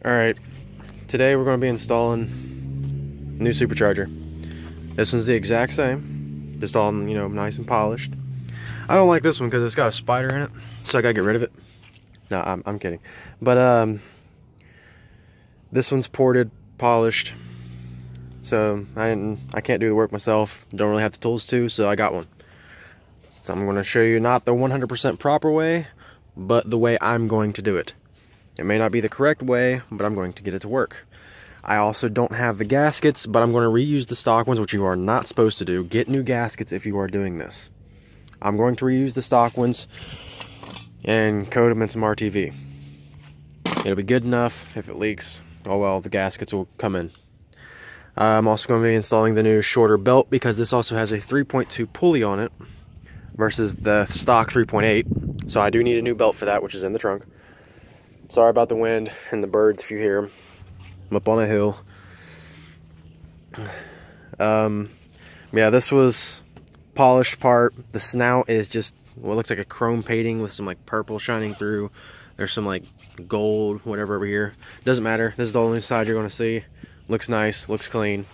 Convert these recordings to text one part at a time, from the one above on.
Alright, today we're going to be installing a new supercharger. This one's the exact same, just all, nice and polished. I don't like this one because it's got a spider in it, so I gotta get rid of it. No, I'm kidding. But this one's ported, polished, so I can't do the work myself. Don't really have the tools to, so I got one. So I'm going to show you not the 100% proper way, but the way I'm going to do it. It may not be the correct way, but I'm going to get it to work. I also don't have the gaskets, but I'm going to reuse the stock ones, which you are not supposed to do. Get new gaskets if you are doing this. I'm going to reuse the stock ones and coat them in some RTV. It'll be good enough. If it leaks, oh well, the gaskets will come in. I'm also going to be installing the new shorter belt because this also has a 3.2 pulley on it versus the stock 3.8. So I do need a new belt for that, which is in the trunk. Sorry about the wind and the birds if you hear them. I'm up on a hill. Yeah, this was polished part. The snout is just what looks like a chrome painting with some like purple shining through. There's some like gold, whatever over here. Doesn't matter. This is the only side you're going to see. Looks nice, looks clean.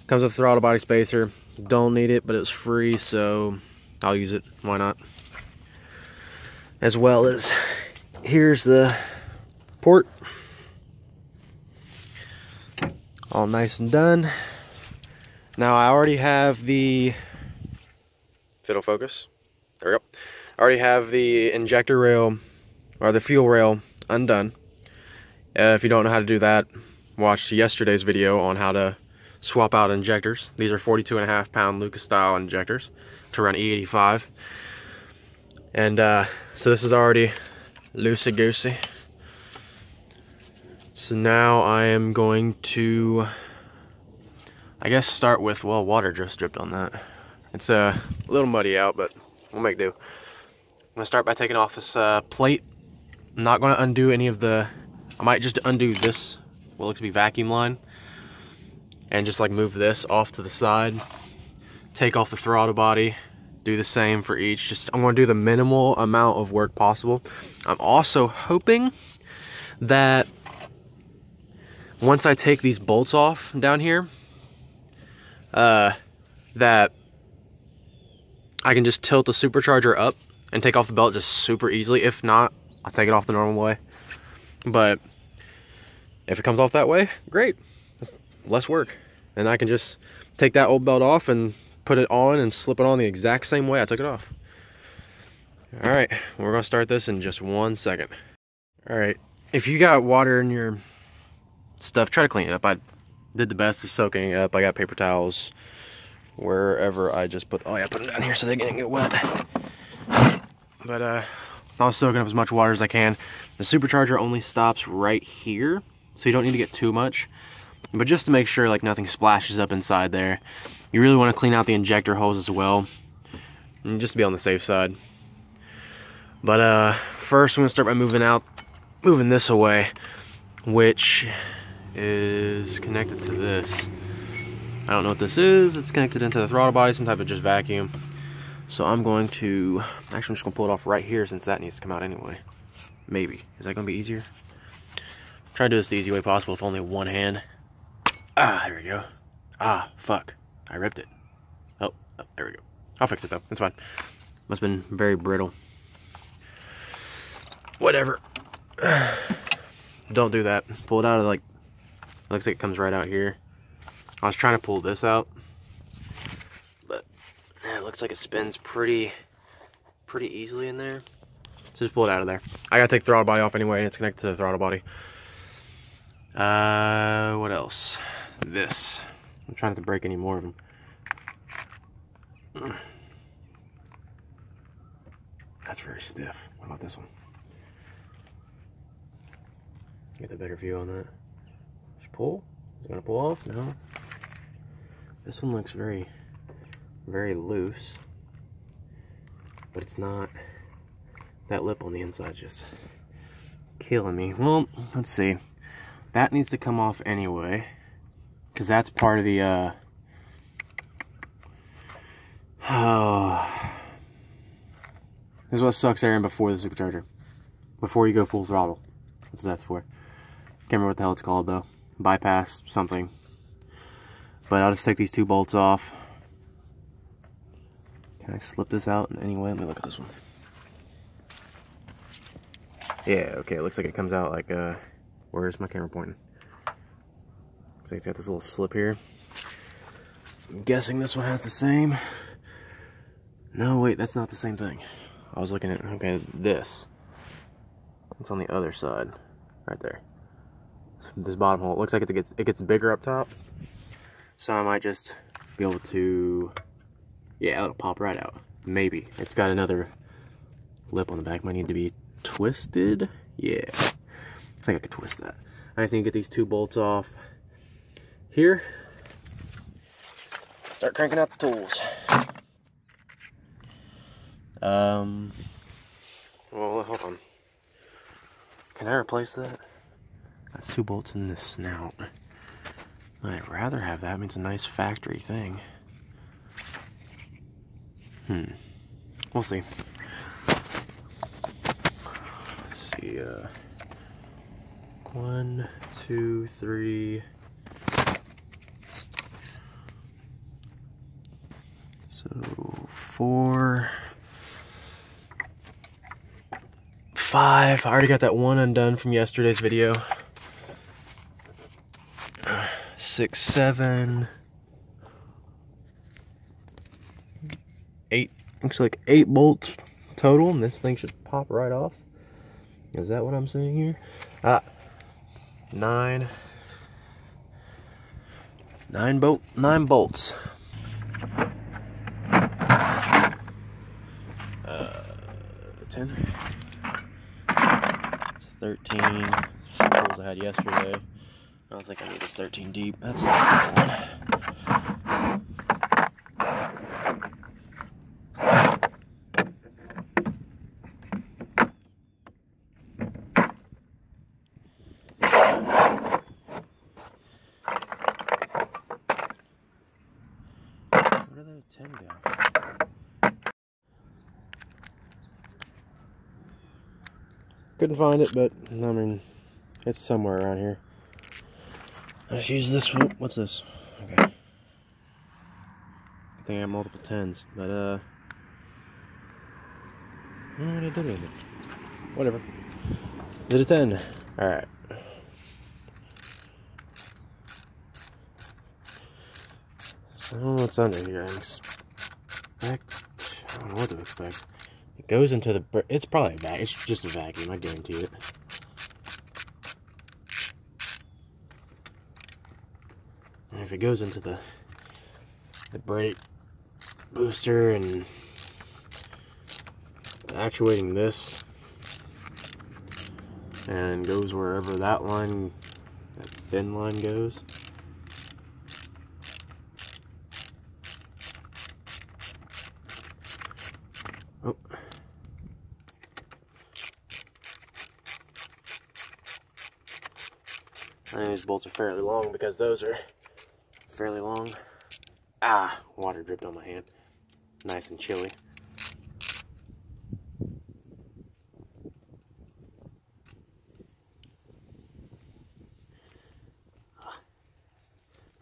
Comes with a throttle body spacer. Don't need it, but it's free, so I'll use it. Why not? As well as, here's the port. All nice and done. Now I already have the fiddle focus. There we go. I already have the injector rail or the fuel rail undone. If you don't know how to do that, watch yesterday's video on how to swap out injectors. These are 42.5 pound Lucas style injectors to run E85. And so this is already loosey goosey. So now I am going to, I guess, start with, well, water just dripped on that. It's a little muddy out, but we'll make do. I'm gonna start by taking off this plate. I'm not gonna undo any of the, I might just undo this, what looks to be vacuum line, and just like move this off to the side. Take off the throttle body, do the same for each. I'm gonna do the minimal amount of work possible. I'm also hoping that once I take these bolts off down here, that I can just tilt the supercharger up and take off the belt just super easily. If not, I'll take it off the normal way. But if it comes off that way, great. It's less work. And I can just take that old belt off and put it on and slip it on the exact same way I took it off. All right, we're gonna start this in just 1 second. All right, if you got water in your stuff, try to clean it up. I did the best of soaking it up. I got paper towels wherever I just put, oh yeah, put them down here so they didn't get wet. But I was soaking up as much water as I can. The supercharger only stops right here, so you don't need to get too much. But just to make sure like nothing splashes up inside there, you really want to clean out the injector holes as well, and just to be on the safe side. But first I'm gonna start by moving this away, which is connected to this. I don't know what this is. It's connected into the throttle body, some type of just vacuum. So I'm going to, actually I'm just gonna pull it off right here since that needs to come out anyway. Maybe. Is that gonna be easier? Try to do this the easy way possible with only one hand. Ah, there we go. Ah, fuck. I ripped it. Oh, there we go. I'll fix it though, it's fine. Must have been very brittle. Whatever. Don't do that. Pull it out of like, looks like it comes right out here. I was trying to pull this out, but it looks like it spins pretty easily in there. So just pull it out of there. I gotta take the throttle body off anyway, and it's connected to the throttle body. What else? This. I'm trying not to break any more of them. That's very stiff. What about this one? Get a better view on that. Just pull. Is it gonna pull off? No. This one looks very loose, but it's not. That lip on the inside just killing me. Well, let's see. That needs to come off anyway, because that's part of the this is what sucks Aaron before the supercharger, before you go full throttle. That's what that's for. Can't remember what the hell it's called though. Bypass something. But I'll just take these 2 bolts off. Can I slip this out in any way? Let me look at this one. Yeah, okay, it looks like it comes out like, where's my camera pointing? Looks like it's got this little slip here. I'm guessing this one has the same. No, wait, that's not the same thing. I was looking at, okay, this. It's on the other side, right there. This bottom hole, it looks like it gets bigger up top. So I might just be able to, yeah, it'll pop right out. Maybe. It's got another lip on the back, might need to be twisted. Yeah, I think I could twist that. I just need to get these 2 bolts off here. Start cranking out the tools. Well, hold on. Can I replace that? That's 2 bolts in this snout. I'd rather have that. I mean, it's a nice factory thing. We'll see. Let's see, 1, 2, 3. So 4, 5. I already got that one undone from yesterday's video. 6, 7, 8. Looks like 8 bolts total, and this thing should pop right off. Is that what I'm seeing here? 9 bolts. 10. It's 13. Some tools I had yesterday. I don't think I need this 13 deep. That's not the one. Where did the 10 go? Couldn't find it, but I mean, it's somewhere around here. Let's use this one. What's this? Okay. I think I have multiple 10s, but I don't know what I did with it. Whatever. Is it a 10? Alright. So I don't know what's under here. I don't know what to expect. It goes into the... It's probably a vacuum. It's just a vacuum, I guarantee it. And if it goes into the brake booster and actuating this and goes wherever that line, that thin line goes. Oh. I think these bolts are fairly long because those are fairly long. Ah, water dripped on my hand. Nice and chilly.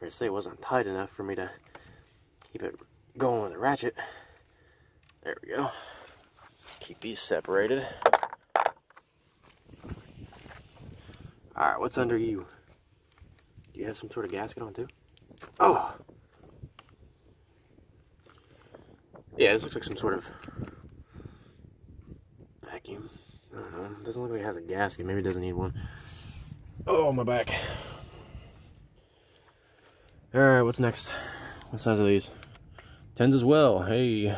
I say it wasn't tight enough for me to keep it going with a ratchet. There we go. Keep these separated. Alright, what's under you? Do you have some sort of gasket on too? Oh! Yeah, this looks like some sort of vacuum. I don't know. It doesn't look like it has a gasket. Maybe it doesn't need one. Oh, my back. Alright, what's next? What size are these? 10s as well. Hey. Ooh,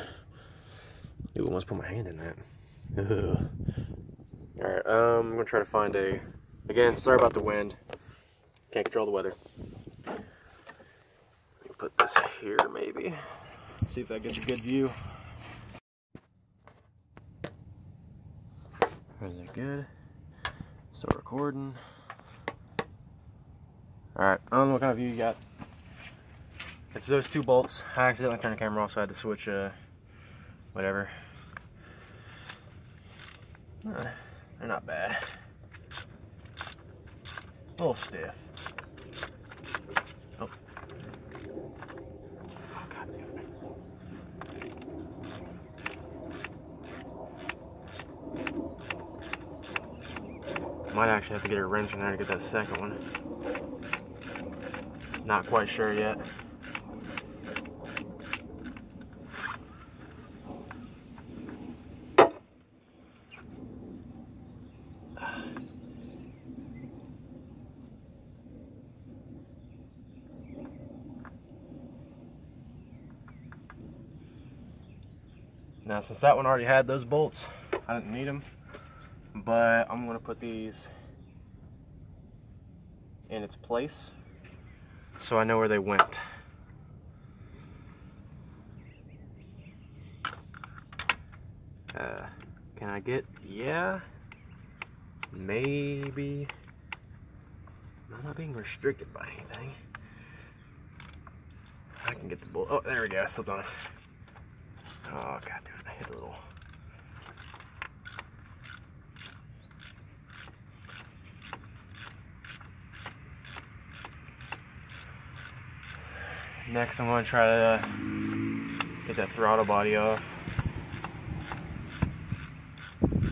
I almost put my hand in that. Alright, I'm going to try to find a... Again, sorry about the wind. Can't control the weather. Let me put this here, maybe. See if that gets you a good view. Is it good? Still recording. Alright, I don't know what kind of view you got. It's those 2 bolts. I accidentally turned the camera off, so I had to switch, whatever. They're not bad. A little stiff. Oh. Oh, God damn it. Might actually have to get a wrench in there to get that second one. Not quite sure yet. Now, since that one already had those bolts, I didn't need them, but I'm going to put these in its place so I know where they went. Can I get, yeah, maybe. I'm not being restricted by anything. I can get the bolt. Oh, there we go. I slipped on it. Oh, God damn it. I hit a little. Next, I'm going to try to get that throttle body off.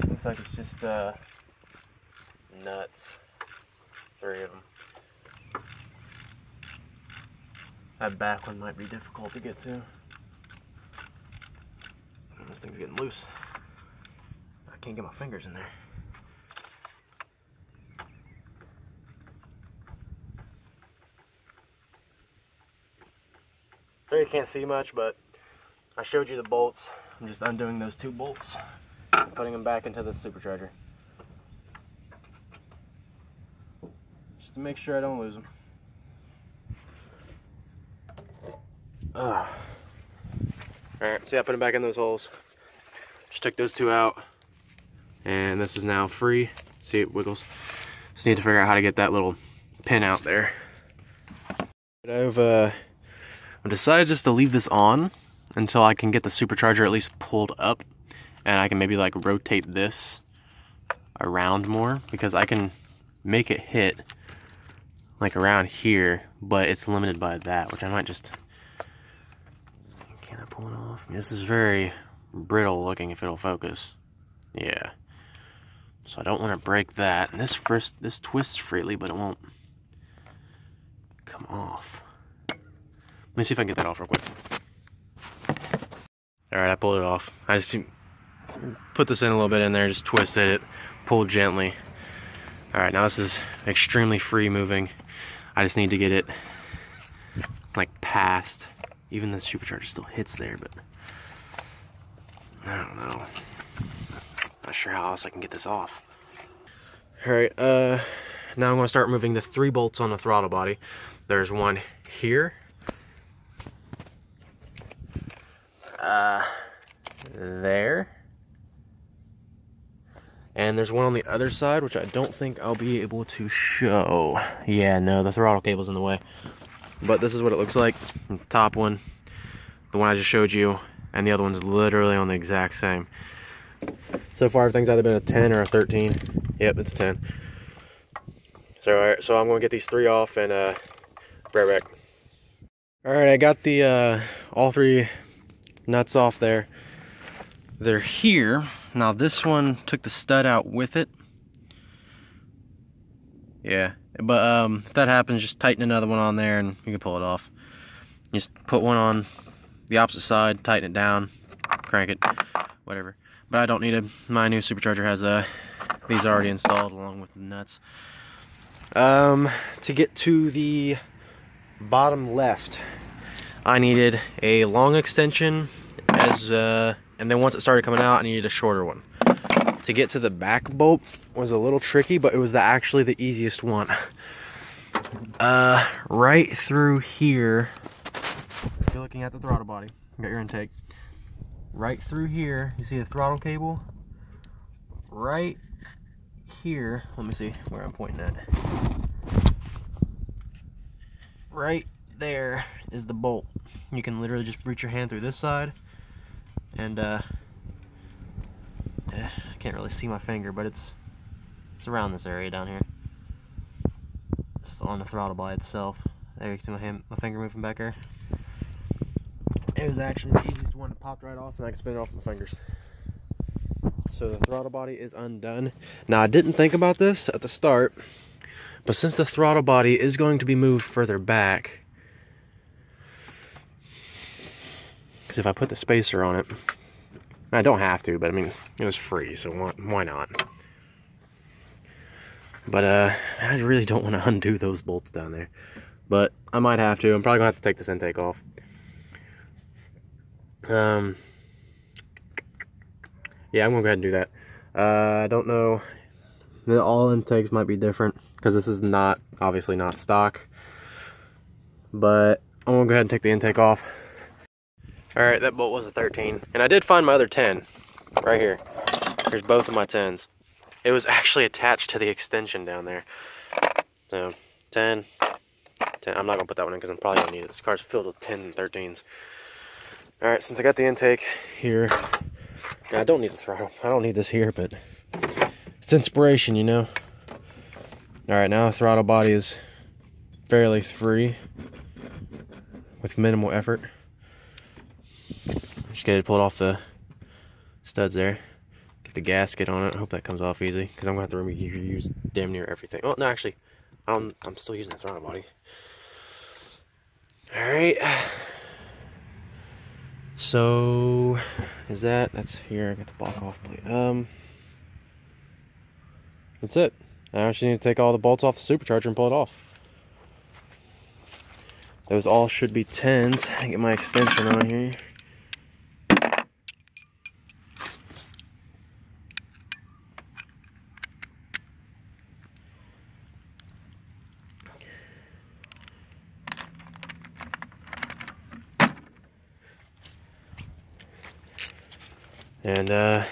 Looks like it's just nuts. 3 of them. That back one might be difficult to get to. This thing's getting loose. I can't get my fingers in there. So you can't see much, but I showed you the bolts. I'm just undoing those 2 bolts, putting them back into the supercharger, just to make sure I don't lose them. Alright, see, I put them back in those holes. Just took those 2 out, and this is now free. See, it wiggles. Just need to figure out how to get that little pin out there. I've decided just to leave this on until I can get the supercharger at least pulled up, and I can maybe like rotate this around more, because I can make it hit like around here, but it's limited by that, which I might just. Can I pull it off? I mean, this is very brittle looking if it'll focus. Yeah. So I don't want to break that. And this twists freely, but it won't come off. Let me see if I can get that off real quick. Alright, I pulled it off. I just put this in a little bit in there, just twisted it, pulled gently. Alright, now this is extremely free moving. I just need to get it like past. Even the supercharger still hits there, but I don't know. Not sure how else I can get this off. Alright, now I'm going to start removing the 3 bolts on the throttle body. There's one here. There. And there's one on the other side, which I don't think I'll be able to show. Yeah, no, the throttle cable's in the way. But this is what it looks like. The top one, the one I just showed you, and the other one's literally on the exact same. So far, everything's either been a 10 or a 13. Yep, it's a 10. So I'm going to get these 3 off and right back. Alright, I got the all 3 nuts off there. They're here. Now this one took the stud out with it. Yeah, but if that happens, just tighten another one on there and you can pull it off. Just put one on the opposite side, tighten it down, crank it, whatever. But I don't need it. My new supercharger has these already installed along with the nuts. To get to the bottom left, I needed a long extension and then once it started coming out, I needed a shorter one. To get to the back bolt was a little tricky, but it was actually the easiest one. Right through here, if you're looking at the throttle body, you got your intake. Right through here, you see the throttle cable? Right here, let me see where I'm pointing at. Right there is the bolt. You can literally just reach your hand through this side, and I can't really see my finger, but it's around this area down here. on the throttle body itself. There you can see my finger moving back there. It was actually the easiest one. It popped right off and I can spin it off with my fingers. So the throttle body is undone. Now I didn't think about this at the start, but since the throttle body is going to be moved further back, because if I put the spacer on it, I don't have to, but I mean, it was free, so why not? But I really don't want to undo those bolts down there. But I might have to. I'm probably going to have to take this intake off. Yeah, I'm going to go ahead and do that. I don't know. All intakes might be different, because this is not, obviously not stock. But I'm going to go ahead and take the intake off. Alright, that bolt was a 13. And I did find my other 10 right here. Here's both of my 10s. It was actually attached to the extension down there. So, 10. I'm not going to put that one in because I'm probably going to need it. This car's filled with 10 and 13s. Alright, since I got the intake here, now I don't need the throttle. I don't need this here, but it's inspiration, you know. Alright, now the throttle body is fairly free with minimal effort. Just gotta pull it off the studs there. Get the gasket on it. I hope that comes off easy because I'm gonna have to reuse damn near everything. Oh no, actually, I'm still using the throttle body. All right. So that's here. I got the block off plate. That's it. I actually need to take all the bolts off the supercharger and pull it off. Those all should be 10s. I get my extension on here. And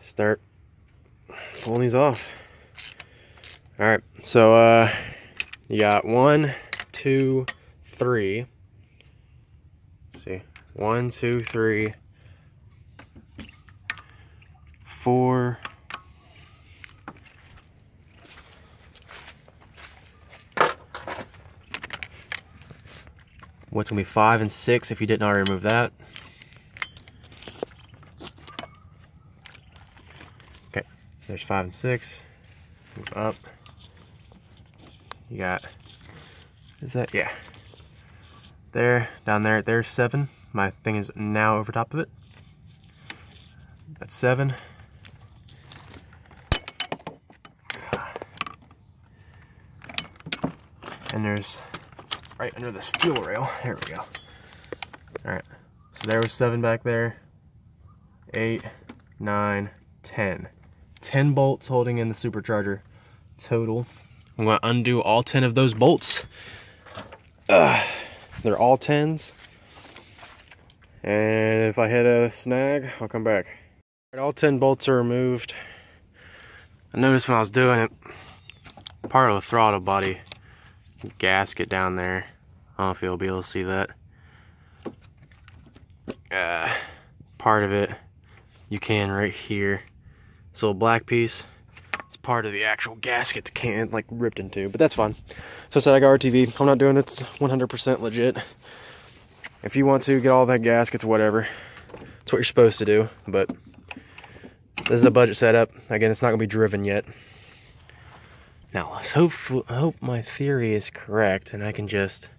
start pulling these off. All right, so you got 1, 2, 3. Let's see, 1, 2, 3, 4. What's gonna be 5 and 6 if you didn't already remove that? There's 5 and 6. Move up. You got, is that? Yeah. There, down there, there's 7. My thing is now over top of it. That's 7. And there's, right under this fuel rail, there we go. Alright, so there was 7 back there. 8, 9, 10. 10 bolts holding in the supercharger total. I'm going to undo all 10 of those bolts. They're all 10s. And if I hit a snag, I'll come back. All 10 bolts are removed. I noticed when I was doing it, part of the throttle body gasket down there. I don't know if you'll be able to see that. Part of it, you can right here. This little black piece, it's part of the actual gasket the can like ripped into, but that's fine. So I said I got RTV. I'm not doing it. It's 100% legit. If you want to get all that gaskets, whatever, it's what you're supposed to do. But this is a budget setup. Again, it's not gonna be driven yet. Now let's hope my theory is correct, and I can just,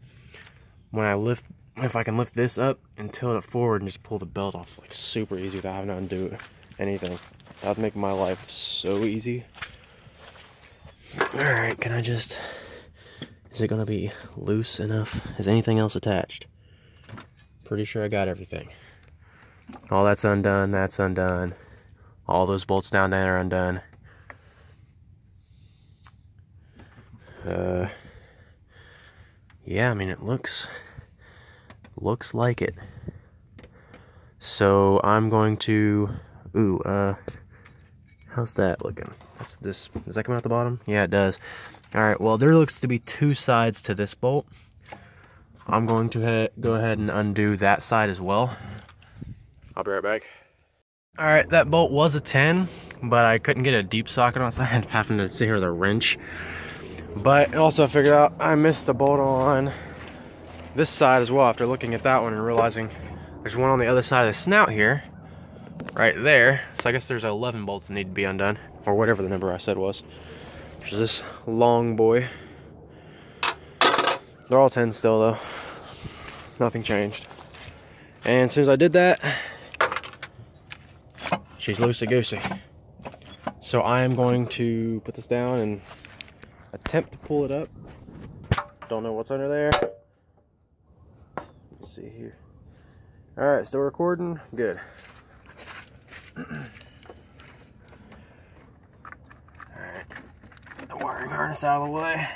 when I lift, if I can lift this up and tilt it forward and just pull the belt off like super easy without having to undo anything. That would make my life so easy. Alright, can I just, is it gonna be loose enough? Is anything else attached? Pretty sure I got everything. All that's undone, that's undone. All those bolts down there are undone. Yeah, I mean, it looks like it. So I'm going to, how's that looking? That's this, does that come out the bottom? Yeah, it does. Alright, well, there looks to be 2 sides to this bolt. I'm going to go ahead and undo that side as well. I'll be right back. Alright, that bolt was a 10, but I couldn't get a deep socket on it, so I ended up having to sit here with a wrench. But also I figured out I missed a bolt on this side as well after looking at that one and realizing there's one on the other side of the snout here, right there. So I guess there's 11 bolts that need to be undone, or whatever the number I said was. Which is this long boy. They're all 10 still though. Nothing changed. And as soon as I did that, she's loosey-goosey. So I am going to put this down and attempt to pull it up. Don't know what's under there. Let's see here. Alright, still recording? Good. Alright. Get the wiring harness out of the way.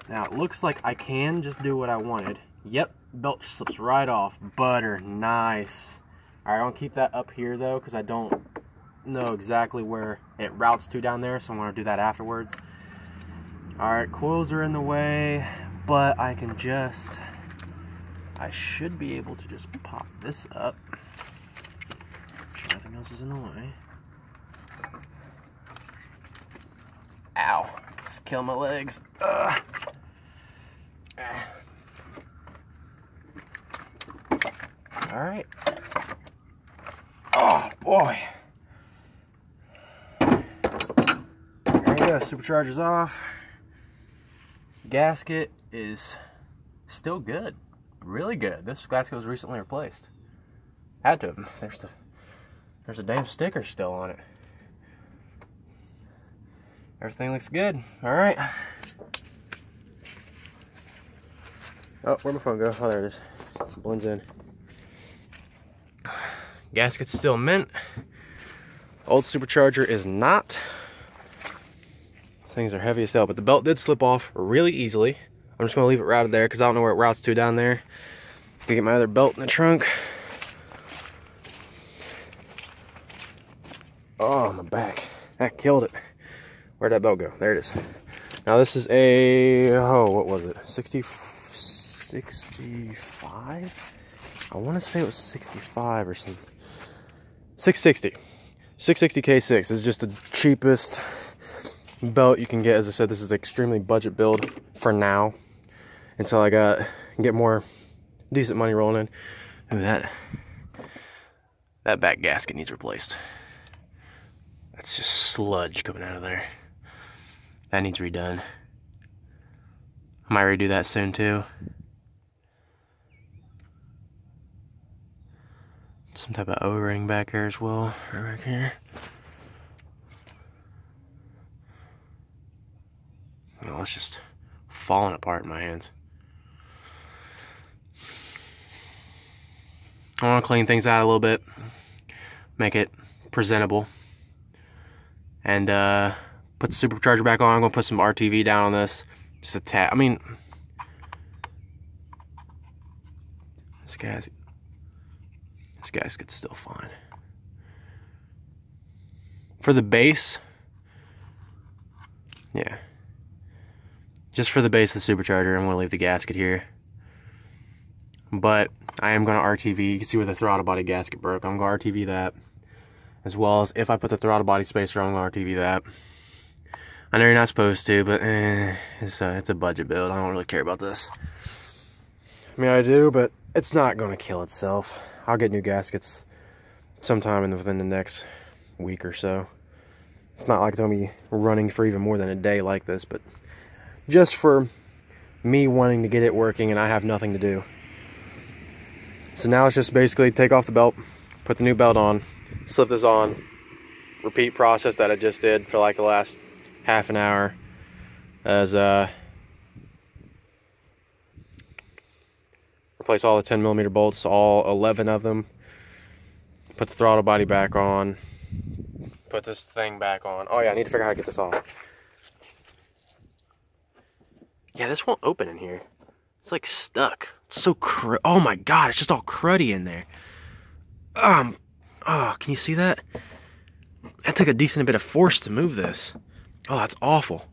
Now it looks like I can just do what I wanted. Yep, belt slips right off. Butter, nice. Alright, I'm gonna keep that up here though, because I don't know exactly where it routes to down there, so I'm gonna do that afterwards. Alright, coils are in the way, but I should be able to just pop this up. Nothing else is in the way. Ow, it's killing my legs. Alright. Oh boy. There you go, supercharger's off. Gasket is still good. Really good. This gasket was recently replaced. Had to have. There's a damn sticker still on it. Everything looks good. Alright. Oh, where'd my phone go? Oh, there it is. It blends in. Gasket's still mint. Old supercharger is not. Things are heavy as hell, but the belt did slip off really easily. I'm just gonna leave it routed there because I don't know where it routes to down there. Gonna get my other belt in the trunk. Oh, my back. That killed it. Where'd that belt go? There it is. Now this is a, oh, what was it? 65? I want to say it was 65 or something. 660. 660 K6. This is just the cheapest belt you can get. As I said, this is extremely budget build for now. Until I get more decent money rolling in. Ooh, that back gasket needs replaced. That's just sludge coming out of there. That needs redone. I might redo that soon too. Some type of O-ring back here as well, right back here. Oh, it's just falling apart in my hands. I want to clean things out a little bit, make it presentable, and put the supercharger back on. I'm going to put some RTV down on this, just a tad. I mean, this gasket's still fine. For the base, yeah, just for the base of the supercharger, I'm going to leave the gasket here. But I am going to RTV. You can see where the throttle body gasket broke. I'm going to RTV that. As well as if I put the throttle body spacer on, I'm going to RTV that. I know you're not supposed to, but it's a budget build. I don't really care about this. I mean, I do, but it's not going to kill itself. I'll get new gaskets sometime within the next week or so. It's not like it's going to be running for even more than a day like this, but just for me wanting to get it working and I have nothing to do. So now it's just basically take off the belt, put the new belt on, slip this on, repeat process that I just did for like the last half an hour as replace all the 10mm bolts, all 11 of them, put the throttle body back on, put this thing back on. Oh yeah, I need to figure out how to get this off. Yeah, this won't open in here. It's like stuck. It's so oh my god, it's just all cruddy in there. Oh, can you see that? That took a decent bit of force to move this. Oh, that's awful.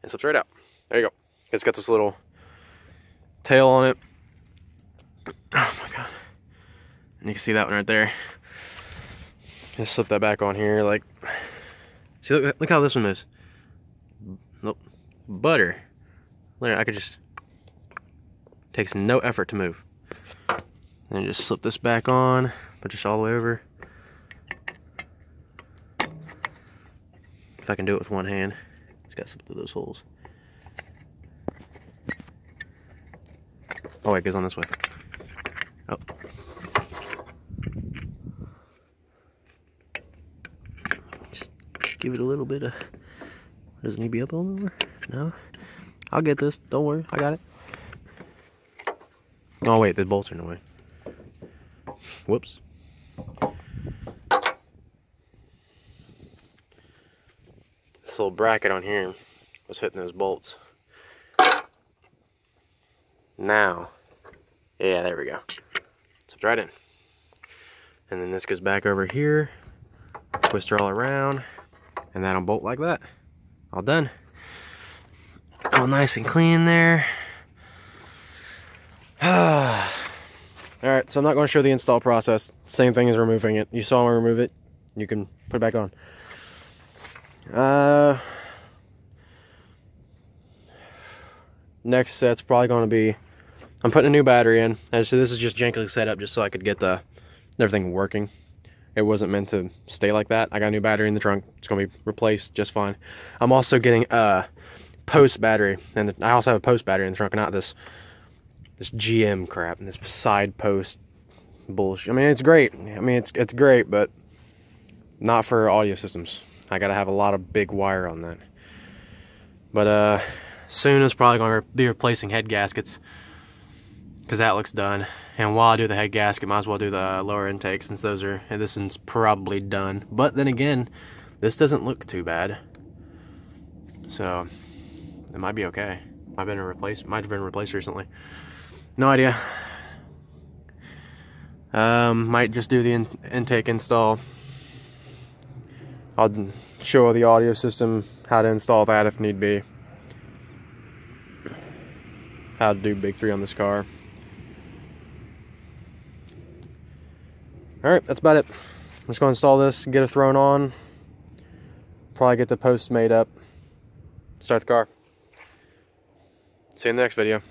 It slips right out. There you go. It's got this little tail on it. Oh my god. And you can see that one right there. Just slip that back on here. Like, see, look how this one moves. Nope, butter. I could just, takes no effort to move. And just slip this back on, put this all the way over. If I can do it with one hand, it's got to slip through those holes. Oh wait, it goes on this way. Oh. Just give it a little bit of, doesn't need to be up on more? No? I'll get this, don't worry, I got it. Oh wait, the bolts are in the way. Whoops. This little bracket on here was hitting those bolts. Now, yeah, there we go. Slipped right in. And then this goes back over here, twist her all around, and that'll bolt like that. All done. All nice and clean there. Alright, so I'm not going to show the install process. Same thing as removing it. You saw me remove it. You can put it back on. Next set's probably going to be, I'm putting a new battery in. And so this is just jankily set up just so I could get everything working. It wasn't meant to stay like that. I got a new battery in the trunk. It's going to be replaced just fine. I'm also getting a post battery. And I also have a post battery in the trunk, not this GM crap and this side post bullshit. I mean, it's great. I mean, it's great, but not for audio systems. I gotta have a lot of big wire on that. But soon is probably going to be replacing head gaskets because that looks done. And while I do the head gasket, might as well do the lower intake since this one's probably done. But then again, this doesn't look too bad, so it might be okay. Might have been replaced recently. No idea. Might just do the intake install. I'll show the audio system how to install that if need be. How to do Big 3 on this car. Alright, that's about it. I'm just going to install this, get it thrown on. Probably get the posts made up. Start the car. See you in the next video.